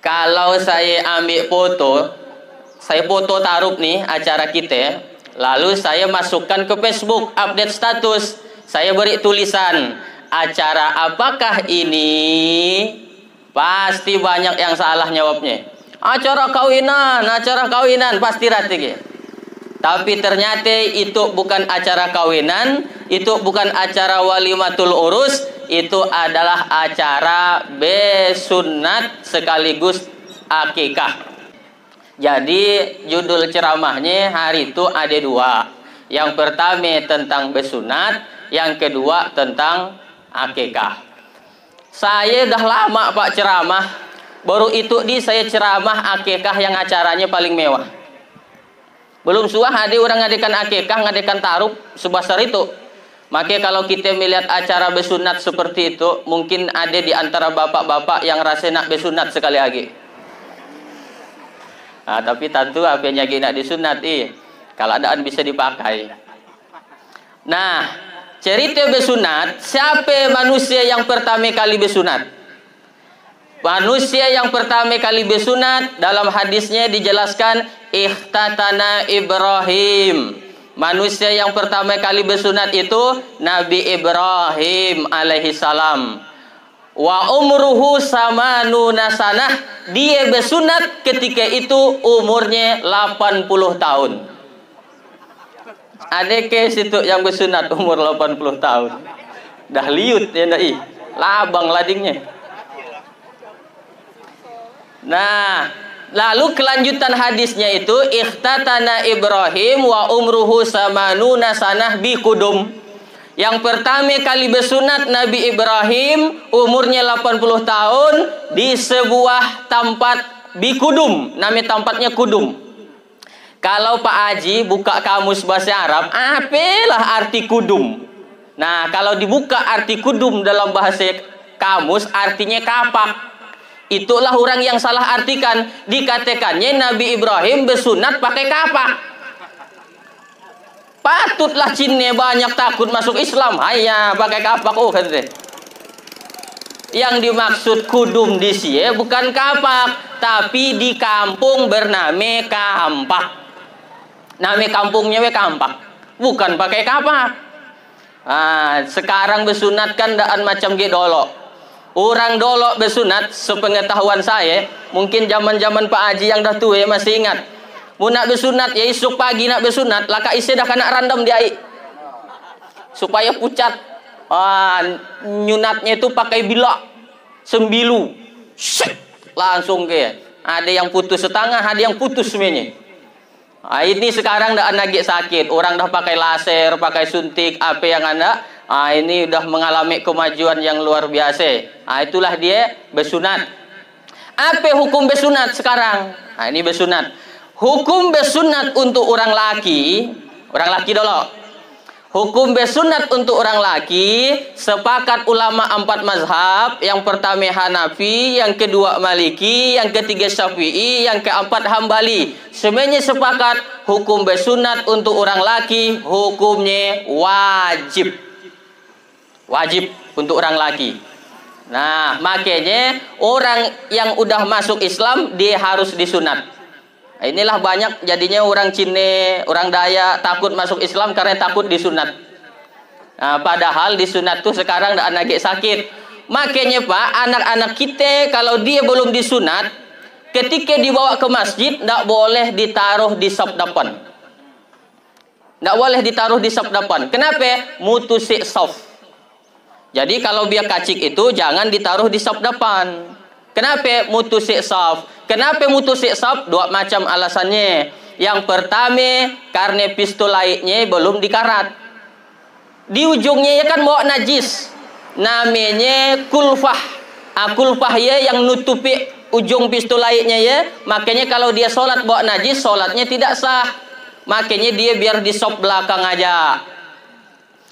Kalau saya ambil foto, saya foto taruh nih acara kita, lalu saya masukkan ke Facebook, update status, saya beri tulisan, acara apakah ini? Pasti banyak yang salah jawabnya. Acara kawinan, pasti rati. Tapi ternyata itu bukan acara kawinan, itu bukan acara walimatul urus, itu adalah acara besunat sekaligus akikah. Jadi judul ceramahnya hari itu ada dua. Yang pertama tentang besunat, yang kedua tentang akikah. Saya dah lama Pak ceramah, baru itu saya ceramah akikah yang acaranya paling mewah. Belum suah ada orang ngadakan akikah, ngadakan taruh sebesar itu. Maka kalau kita melihat acara besunat seperti itu, mungkin ada di antara bapak-bapak yang rasa nak besunat sekali lagi. Nah, tapi tentu apa yang nak disunat, kalau adaan bisa dipakai. Nah, cerita besunat, siapa manusia yang pertama kali besunat? Manusia yang pertama kali besunat dalam hadisnya dijelaskan ikhtatana Ibrahim. Manusia yang pertama kali besunat itu Nabi Ibrahim alaihi salam. Wa umruhu samanuna sanah, dia besunat ketika itu umurnya 80 tahun. Ada ke situ yang besunat umur 80 tahun. Dah liut ya ndak labang ladingnya. Nah, lalu kelanjutan hadisnya itu ikhtatana Ibrahim wa umruhu samanuna sanah bi kudum. Yang pertama kali besunat Nabi Ibrahim umurnya 80 tahun di sebuah tempat bi kudum, nama tempatnya Kudum. Kalau Pak Haji buka kamus bahasa Arab, apalah arti kudum? Nah, kalau dibuka arti kudum dalam bahasa kamus artinya kapak. Itulah orang yang salah artikan. Dikatakannya Nabi Ibrahim besunat pakai kapak. Patutlah Cina banyak takut masuk Islam. Hanya pakai kapak. Oh, katanya. Yang dimaksud kudum di sini bukan kapak, tapi di kampung bernama Kampak. Nama kampungnya Kampak. Bukan pakai kapak. Nah, sekarang besunat kan daan macam gedolok. Orang dolok besunat, sepengetahuan saya, mungkin zaman-zaman Pak Haji yang dah tua masih ingat. Mu nak besunat, ya esok pagi nak besunat, laka isi dah kena random dia. Supaya pucat. Nyunatnya itu pakai bilak. Sembilu. Shit, langsung ke. Ada yang putus setengah, ada yang putus semuanya. Ini sekarang dah lagi sakit. Orang dah pakai laser, pakai suntik, apa yang anda. Ini udah mengalami kemajuan yang luar biasa. Itulah dia besunat. Apa hukum besunat sekarang? Ini besunat. Hukum besunat untuk orang laki dulu. Hukum besunat untuk orang laki, sepakat ulama 4 mazhab. Yang pertama Hanafi, yang kedua Maliki, yang ketiga Syafi'i, yang keempat Hambali. Semuanya sepakat hukum besunat untuk orang laki hukumnya wajib. Wajib untuk orang laki. Nah, makanya orang yang udah masuk Islam dia harus disunat. Inilah banyak jadinya orang Cina, orang Dayak takut masuk Islam karena takut disunat. Nah, padahal disunat tuh sekarang dah anak sakit. Makanya Pak, anak-anak kita kalau dia belum disunat, ketika dibawa ke masjid tidak boleh ditaruh di saf depan. Tidak boleh ditaruh di saf depan. Kenapa? Mutusik saf. Jadi kalau biar kacik itu jangan ditaruh di saf depan. Kenapa mutusik saf? Kenapa mutusik saf? Dua macam alasannya. Yang pertama karena pistol lainnya belum dikarat. Di ujungnya ya kan bawa najis. Namanya kulfah. Kulfah ya yang nutupi ujung pistol lainnya ya. Makanya kalau dia sholat bawa najis, sholatnya tidak sah. Makanya dia biar di saf belakang aja.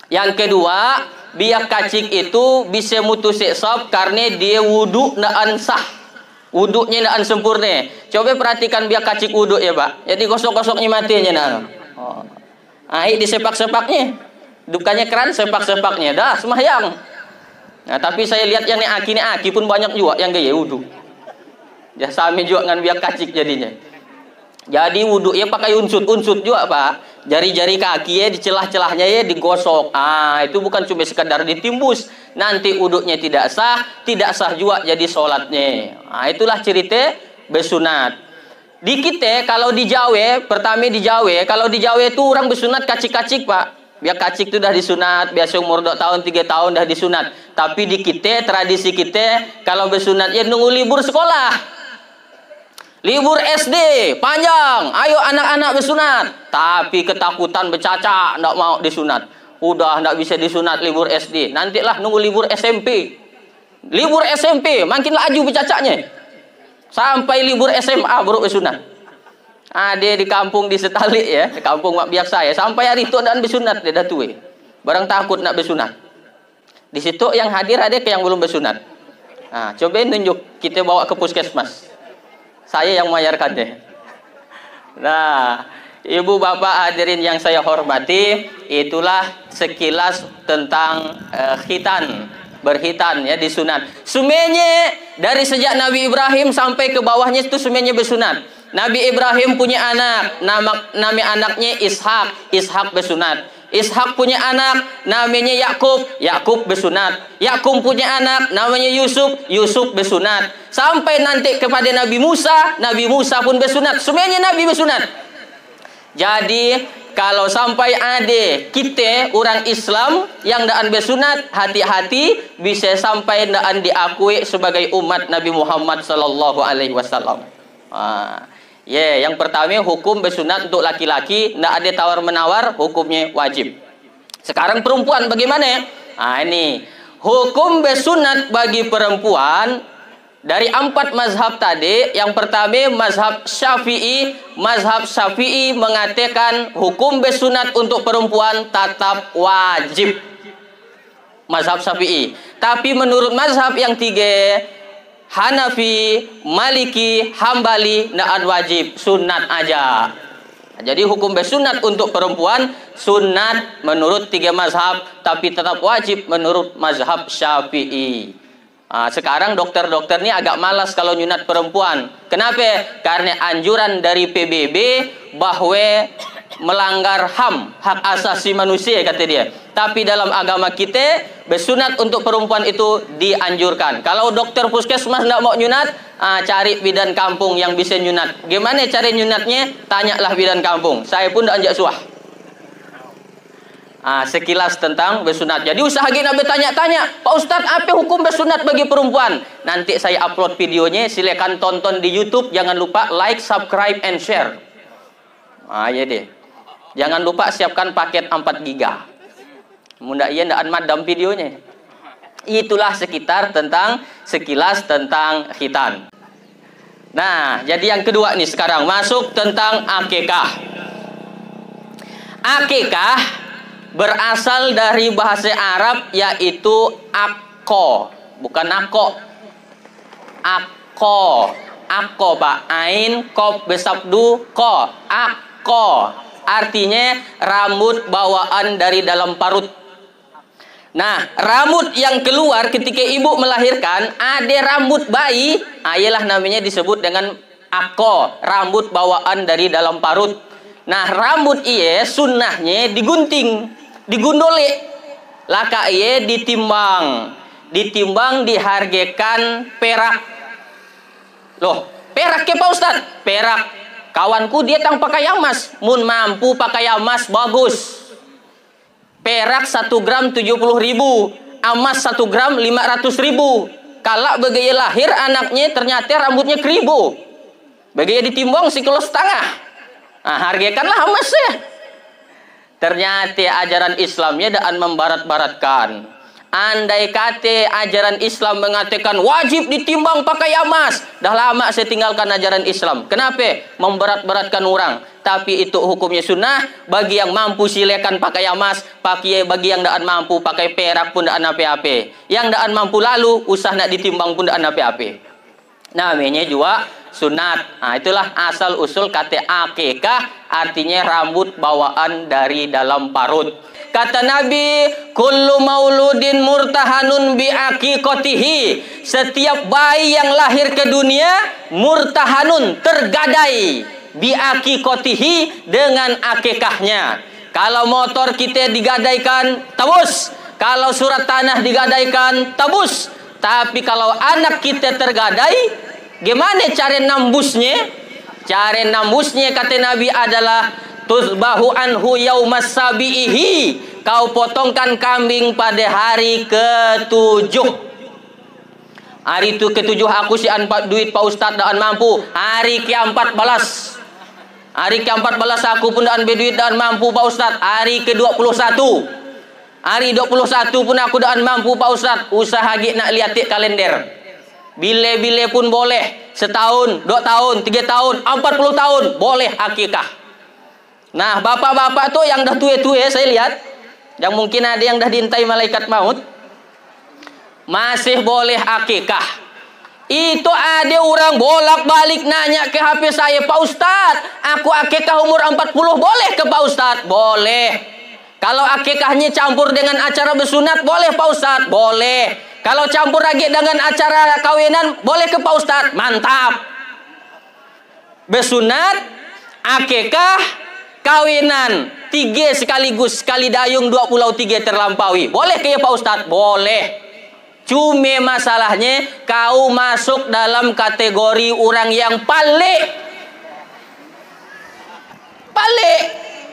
Yang kedua, biar kacik itu bisa mutusik saf karena dia wudhu ndak sah. Wudhunya ndak sempurna. Coba perhatikan biar kacik wudhu ya Pak. Jadi gosok-gosoknya matinya nah. Di sepak-sepaknya. Dukanya keran sepak-sepaknya. Dah sembahyang. Nah, tapi saya lihat yang aki pun banyak juga yang gaya wudhu. Dia sami juga dengan biak kacik jadinya. Jadi wudhu ya pakai unsut juga Pak. Jari-jari kaki ya di celah-celahnya ya digosok. Itu bukan cuma sekadar ditimbus. Nanti wudhunya tidak sah juga jadi sholatnya. Itulah cerita besunat. Di kita kalau di Jawa, pertama di Jawa, kalau di Jawa itu orang besunat kacik-kacik Pak. Biar kacik itu dah disunat, biasa umur 2 tahun 3 tahun dah disunat. Tapi di kita, tradisi kita, kalau bersunat ya nunggu libur sekolah. Libur SD panjang, ayo anak-anak bersunat. Tapi ketakutan bercaca, ndak mau disunat. Udah ndak bisa disunat libur SD. Nantilah nunggu libur SMP. Libur SMP makin laju bercacanya. Sampai libur SMA baru bersunat. Ada di kampung di Setalik ya, di kampung mak biasa ya. Sampai hari itu ndak bersunat dia dah tua. Barang takut nak bersunat. Di situ yang hadir ada yang belum bersunat. Coba tunjuk, kita bawa ke puskesmas. Saya yang memayarkannya. Nah, ibu bapak hadirin yang saya hormati, itulah sekilas tentang khitan, berkhitan ya disunat. Sumenye dari sejak Nabi Ibrahim sampai ke bawahnya itu semuanya bersunat. Nabi Ibrahim punya anak, nama anaknya Ishak, Ishak bersunat. Ishak punya anak namanya Yakub bersunat. Yakub punya anak namanya Yusuf bersunat. Sampai nanti kepada Nabi Musa pun bersunat. Semuanya Nabi bersunat. Jadi kalau sampai ada kita orang Islam yang daan bersunat, hati-hati bisa sampai daan diakui sebagai umat Nabi Muhammad sallallahu alaihi wasallam. Yang pertama hukum bersunat untuk laki-laki, tidak ada tawar-menawar, hukumnya wajib. Sekarang perempuan bagaimana? Ini hukum bersunat bagi perempuan dari 4 mazhab tadi. Yang pertama mazhab Syafi'i. Mazhab Syafi'i mengatakan hukum bersunat untuk perempuan tetap wajib. Mazhab Syafi'i. Tapi menurut mazhab yang 3, Hanafi, Maliki, Hambali, ndak wajib, sunat aja. Jadi hukum bersunat untuk perempuan sunat menurut 3 mazhab, tapi tetap wajib menurut mazhab Syafi'i. Sekarang dokter-dokter ini agak malas kalau nyunat perempuan. Kenapa? Karena anjuran dari PBB bahwa melanggar HAM, hak asasi manusia kata dia. Tapi dalam agama kita bersunat untuk perempuan itu dianjurkan. Kalau dokter puskesmas tidak mau nyunat, cari bidan kampung yang bisa nyunat. Gimana cara nyunatnya? Tanyalah bidan kampung. Saya pun tidak anjak suah. Sekilas tentang bersunat. Jadi usaha kita bertanya-tanya, Pak Ustadz, apa hukum bersunat bagi perempuan? Nanti saya upload videonya, silakan tonton di YouTube. Jangan lupa like, subscribe, and share. Ya deh. Jangan lupa siapkan paket 4 GB. Mudah iya ndak madam videonya. Itulah sekilas tentang khitan. Nah, jadi yang kedua nih sekarang masuk tentang akikah. Akikah berasal dari bahasa Arab yaitu akko, bukan ako. Akko Pak, ain kof besabdu ko, akko. Artinya rambut bawaan dari dalam parut. Nah, rambut yang keluar ketika ibu melahirkan, ada rambut bayi, ayalah namanya disebut dengan akko, rambut bawaan dari dalam parut. Nah, rambut iye sunnahnya digunting, digundoli, laka iye ditimbang dihargakan perak. Loh, perak ke Pak Ustad? Perak. Kawanku dia tang pakai emas, mun mampu pakai emas bagus. Perak 1 gram 70.000, emas 1 gram 500.000. Kalau begaya lahir anaknya ternyata rambutnya keribu, begaya ditimbang 1,5 kilo. Hargakanlah emasnya. Ternyata ajaran Islamnya daan membarat-baratkan. Andai kata ajaran Islam mengatakan wajib ditimbang pakai emas, dah lama saya tinggalkan ajaran Islam. Kenapa? Memberat-beratkan orang. Tapi itu hukumnya sunnah. Bagi yang mampu silakan pakai emas, bagi yang daan mampu pakai perak pun daan apa-apa. Yang daan mampu lalu usah nak ditimbang pun daan apa-apa. Namanya juga sunat. Itulah asal usul kata akikah artinya rambut bawaan dari dalam parut. Kata Nabi, kullu mauludin murtahanun bi aqiqatihi. Setiap bayi yang lahir ke dunia murtahanun, tergadai bi aqiqatihi, dengan akikahnya. Kalau motor kita digadaikan, tabus. Kalau surat tanah digadaikan, tabus. Tapi kalau anak kita tergadai, gimana cara nambusnya? Cara nambusnya kata Nabi adalah tuzbahu anhu yaumas sabihi. Kau potongkan kambing pada hari ke-7. Hari itu ke-7 aku si anpat duit Pak Ustadz daan mampu. Hari ke-14. Hari ke-14 aku pun daan berduit daan mampu Pak Ustadz. Hari ke-21. Hari 21 pun aku daan mampu Pak Ustadz. Usaha gik nak lihat kalender. Bile-bile pun boleh. Setahun, 2 tahun, 3 tahun, 40 tahun. Boleh akikah. Nah, bapak-bapak tuh yang dah tua-tua saya lihat. Yang mungkin ada yang dah diintai malaikat maut. Masih boleh akikah. Itu ada orang bolak-balik nanya ke HP saya, Pak Ustadz, aku akikah umur 40 boleh ke Pak Ustadz? Boleh. Kalau akikahnya campur dengan acara bersunat, boleh Pak Ustadz? Boleh. Kalau campur lagi dengan acara kawinan, boleh ke Pak Ustadz? Mantap. Bersunat, akikah, kawinan, 3 sekaligus, sekali dayung 2 pulau 3 terlampaui. Boleh ke ya Pak Ustadz? Boleh. Cuma masalahnya kau masuk dalam kategori orang yang palik. Palik.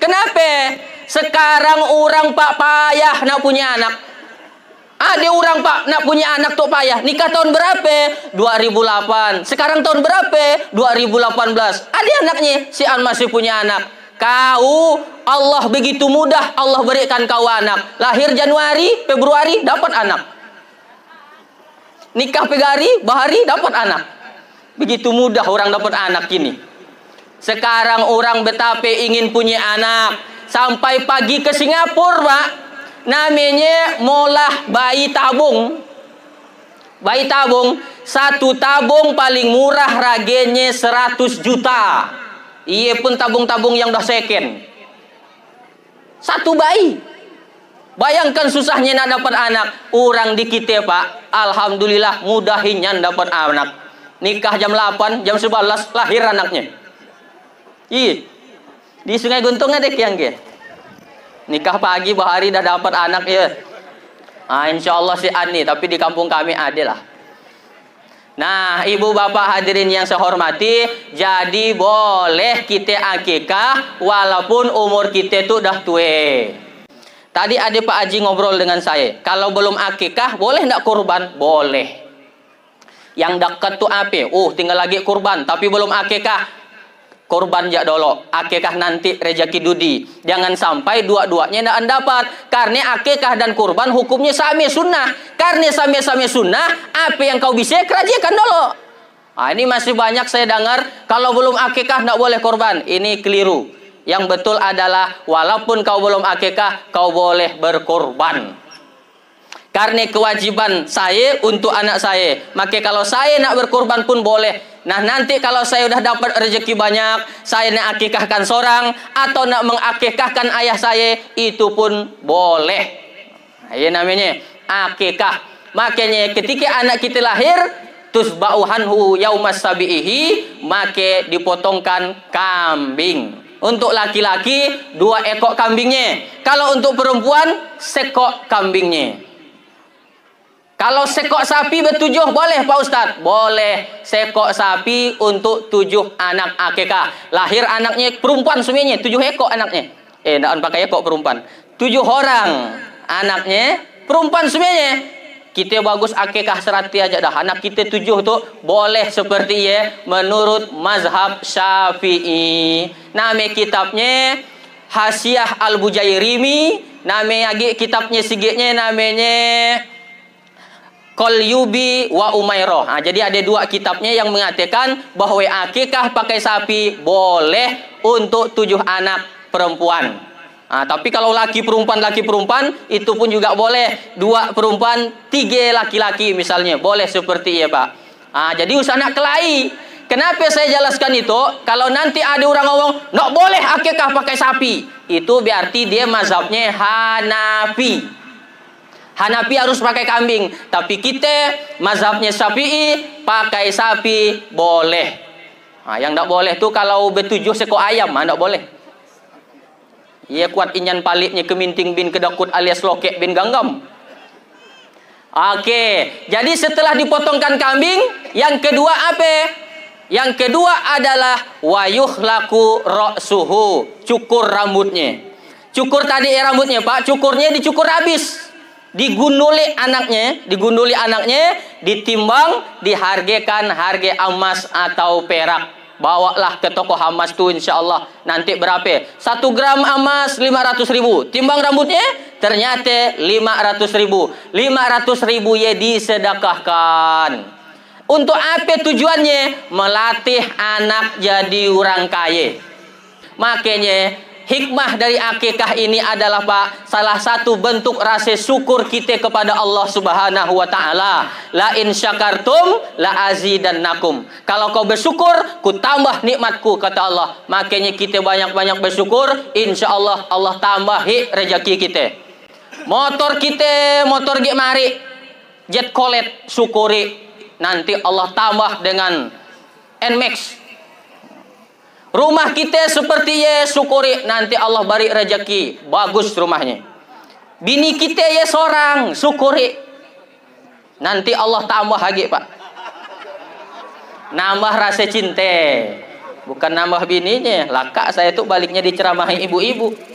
Kenapa? Sekarang orang pak payah nak punya anak. Ada orang pak nak punya anak tuh payah. Nikah tahun berapa? 2008. Sekarang tahun berapa? 2018. Ada anaknya. Si An masih punya anak. Kau Allah begitu mudah Allah berikan kau anak. Lahir Januari, Februari dapat anak. Nikah pegari, bahari dapat anak. Begitu mudah orang dapat anak ini. Sekarang orang betapa ingin punya anak. Sampai pagi ke Singapura, Pak. Namanya molah bayi tabung. Bayi tabung. 1 tabung paling murah harganya 100 juta. Iya pun tabung-tabung yang dah second. 1 bayi. Bayangkan susahnya nak dapat anak. Orang di kita Pak, alhamdulillah mudahinya dapat anak. Nikah jam 8, jam 11 lahir anaknya. Iya. Di Sungai Guntung ada yang ke. Nikah pagi bahari dah dapat anak ya. Insya Allah si Ani, tapi di kampung kami ada lah. Nah, ibu bapak hadirin yang saya hormati, jadi boleh kita akikah walaupun umur kita tu dah tua. Tadi ada Pak Haji ngobrol dengan saya. Kalau belum akikah, boleh tidak kurban? Boleh. Yang dekat tu apa? Tinggal lagi kurban. Tapi belum akikah. Kurban jak dulu. Akikah nanti rezeki dudi. Jangan sampai dua-duanya tidak dapat. Karena akikah dan kurban hukumnya sama sunnah. Karena sama-sama sunnah, apa yang kau bisa kerjakan dulu. Ini masih banyak saya dengar. Kalau belum akikah tidak boleh kurban. Ini keliru. Yang betul adalah walaupun kau belum akikah, kau boleh berkorban. Karena kewajiban saya untuk anak saya. Maka kalau saya nak berkorban pun boleh. Nah nanti kalau saya sudah dapat rezeki banyak, saya nak akikahkan seorang atau nak mengakikahkan ayah saya, itu pun boleh. Ini namanya akikah. Makanya ketika anak kita lahir, tusba'uhanhu yaumas sabihi, maka dipotongkan kambing. Untuk laki-laki 2 ekor kambingnya. Kalau untuk perempuan sekok kambingnya. Kalau sekok sapi ber7 boleh Pak Ustadz? Boleh. Sekok sapi untuk 7 anak akikah. Lahir anaknya perempuan semuanya, 7 ekor anaknya. Tidak pakai ekor perempuan. 7 orang anaknya perempuan semuanya. Kita bagus akikah serati aja dah. Anak kita 7 tu boleh seperti ya menurut mazhab Syafi'i. Nama kitabnya Hasyiah Al-Bujairimi. Nama lagi kitabnya sigitnya namanya Qalyubi wa Umairah. Jadi ada 2 kitabnya yang mengatakan bahwa akikah pakai sapi boleh untuk 7 anak perempuan. Tapi kalau laki perempuan itu pun juga boleh. 2 perempuan 3 laki-laki misalnya boleh seperti ya Pak. Jadi usah nak kelahi. Kenapa saya jelaskan itu? Kalau nanti ada orang ngomong, nggak boleh akikah pakai sapi. Itu berarti dia mazhabnya Hanafi. Hanafi harus pakai kambing. Tapi kita mazhabnya Syafi'i, pakai sapi boleh. Nah, yang nggak boleh tuh kalau bertujuh sekor ayam, nggak boleh. Ia kuat inyan palitnya keminting bin kedakut alias lokek bin ganggam. Oke, jadi setelah dipotongkan kambing, yang kedua apa? Yang kedua adalah wayuhlaku ra'suhu, cukur rambutnya. Cukur tadi rambutnya, Pak, cukurnya dicukur habis. Digunduli anaknya, ditimbang, dihargakan harga emas atau perak. Bawalah ke toko emas tuh insyaallah. Nanti berapa? 1 gram emas 500.000. Timbang rambutnya ternyata 500.000. 500.000 ya disedekahkan. Untuk apa tujuannya? Melatih anak jadi orang kaya. Makanya hikmah dari akikah ini adalah, Pak, salah satu bentuk rasa syukur kita kepada Allah Subhanahu wa taala. La in syakartum la azidannakum. Kalau kau bersyukur, ku tambah nikmatku, kata Allah. Makanya kita banyak-banyak bersyukur, insyaallah Allah tambahi rezeki kita. Motor kita, motor gek mari, jet colet, syukuri. Nanti Allah tambah dengan NMAX. Rumah kita seperti ya, syukuri. Nanti Allah beri rezeki. Bagus rumahnya. Bini kita ya seorang, syukuri. Nanti Allah tambah lagi, Pak. Nambah rasa cinta. Bukan nambah bininya. Laka saya tuh baliknya diceramahi ibu-ibu.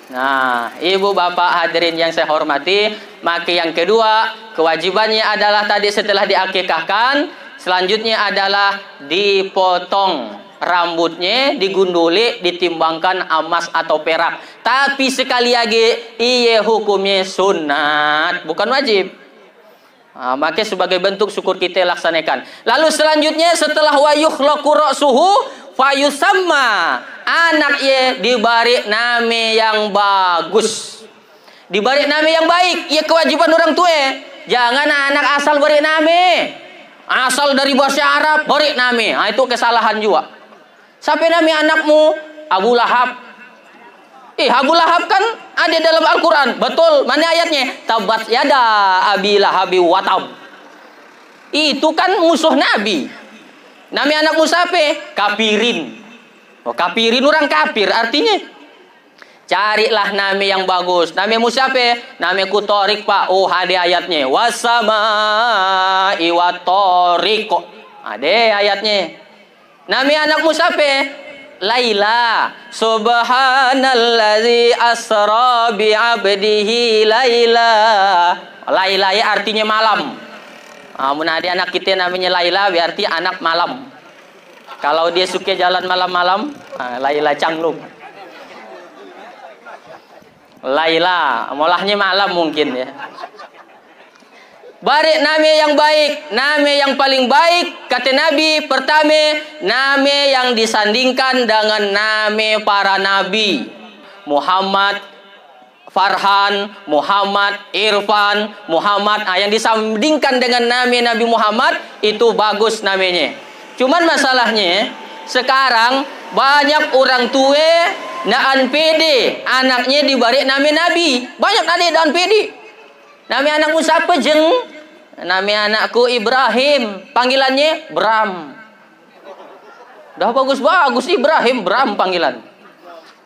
Nah, ibu bapak hadirin yang saya hormati, maka yang kedua, kewajibannya adalah tadi setelah diakikahkan, selanjutnya adalah dipotong rambutnya, digunduli, ditimbangkan emas atau perak. Tapi sekali lagi, iya hukumnya sunat, bukan wajib. Nah, maka sebagai bentuk syukur kita laksanakan. Lalu selanjutnya setelah wayuhlaku ra'suhu fayusamma, anaknya diberi nama yang bagus, diberi nama yang baik. Ya kewajiban orang tua. Jangan anak asal beri nama, asal dari bahasa Arab beri nama. Nah, itu kesalahan juga. Sampai nama anakmu Abu Lahab. Abu Lahab kan ada dalam Al-Quran. Betul, mana ayatnya? Tabat yada abi lahabi watab. Itu kan musuh Nabi. Nama anakmu siapa? Kafirin. Oh, kafirin orang kafir artinya. Carilah nama yang bagus. Namamu siapa? Namaku Torik, Pak. Oh, ada ayatnya. Wasama'i wa Torik. Ada ayatnya. Nama anakmu siapa? Laila. Subhanalladzi asra bi 'abdihi Laila. Laila ya artinya malam. Mun ada anak kita namanya Laila berarti anak malam. Kalau dia suka jalan malam-malam, Laila Canglung. Laila, molahnya malam mungkin ya. Bari nama yang baik, nama yang paling baik kata Nabi. Pertama, nama yang disandingkan dengan nama para nabi. Muhammad Farhan, Muhammad Irfan, Muhammad. Yang disandingkan dengan nama Nabi Muhammad itu bagus namanya. Cuman masalahnya sekarang banyak orang tua naan pede anaknya diberi nama Nabi. Banyak tadi naan pede. Nama anakmu siapa, Jeng? Nama anakku Ibrahim. Panggilannya Bram. Dah bagus-bagus Ibrahim, Bram panggilan.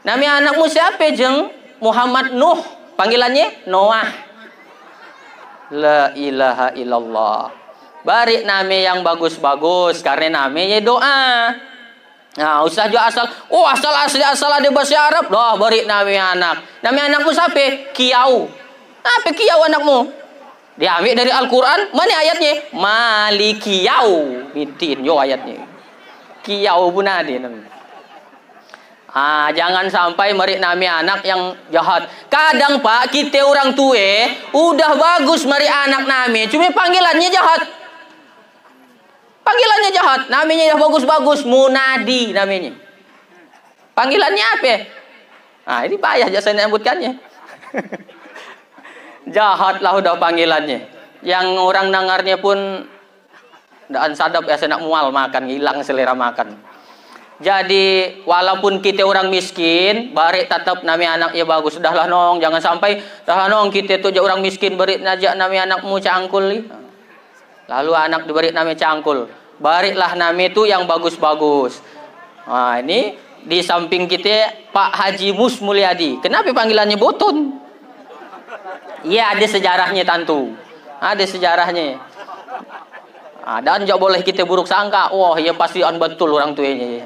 Nama anakmu siapa, Jeng? Muhammad Nuh. Panggilannya Noah. La ilaha illallah. Bari nama yang bagus-bagus karena namanya doa. Nah, usah juga asal asal ada bahasa Arab. Dah bari nama anak. Nama anakmu siapa? Kiau. Apa kiyau anakmu? Diambil dari Al-Quran. Mana ayatnya? Malikiyau. Mitin yo ayatnya. Kiyau pun ada namanya. Jangan sampai meri nama anak yang jahat. Kadang, Pak, kita orang tua udah bagus meri anak nama, cuma panggilannya jahat. Panggilannya jahat. Namanya udah bagus-bagus. Munadi namanya. Panggilannya apa? Ini payah jasa nyebutkannya. Jahatlah udah panggilannya. Yang orang dengarnya pun Dan sadap ya nak mual makan, hilang selera makan. Jadi walaupun kita orang miskin, barik tetap nami anak ya bagus. Dahlah nong, jangan sampai dahlah nong kita tu orang miskin beri najak nami anakmu cangkul ni. Lalu anak diberi nami cangkul. Bariklah nami tu yang bagus-bagus. Nah, ini di samping kita Pak Haji Mus Mulyadi. Kenapa panggilannya Boton? Iya, ada sejarahnya tentu. Ada sejarahnya. Dan jangan boleh kita buruk sangka. Wah, ya pasti betul orang tuanya.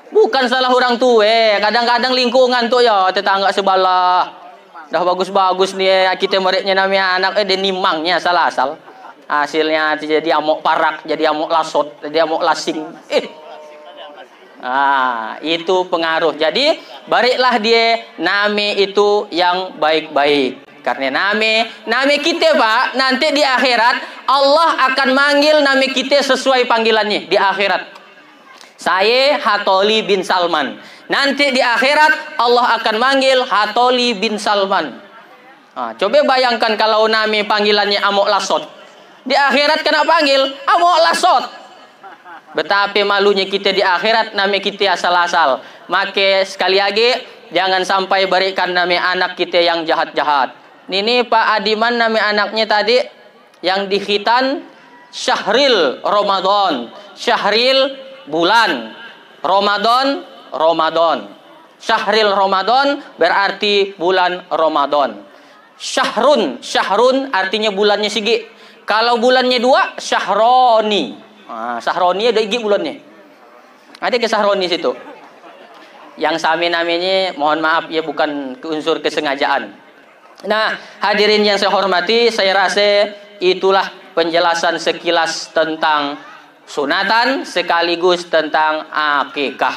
Bukan salah orang tua. Kadang-kadang lingkungan tu ya, tetangga sebelah. Dah bagus-bagus nih kita mereknya namanya anak dia nimangnya salah asal. Hasilnya jadi amok parak, jadi amok lasot, jadi amok lasing. Itu pengaruh. Jadi bariklah dia name itu yang baik-baik. Karena name kita Pak, nanti di akhirat Allah akan manggil name kita sesuai panggilannya di akhirat. Saya Hatoli bin Salman. Nanti di akhirat Allah akan manggil Hatoli bin Salman. Coba bayangkan kalau name panggilannya Amok Lasot. Di akhirat kena panggil Amok Lasot. Betapa malunya kita di akhirat name kita asal-asal. Maka sekali lagi jangan sampai berikan name anak kita yang jahat-jahat. Ini Pak Adiman nama anaknya tadi yang dikhitan Syahril Ramadan. Syahril bulan, Ramadan. Syahril Ramadan berarti bulan Ramadan. Syahrun artinya bulannya sigi. Kalau bulannya 2, Syahroni. Syahroni ada igi bulannya. Ada ke Syahroni situ. Yang sami namanya mohon maaf ya bukan unsur kesengajaan. Nah, hadirin yang saya hormati, saya rasa itulah penjelasan sekilas tentang sunatan sekaligus tentang akikah.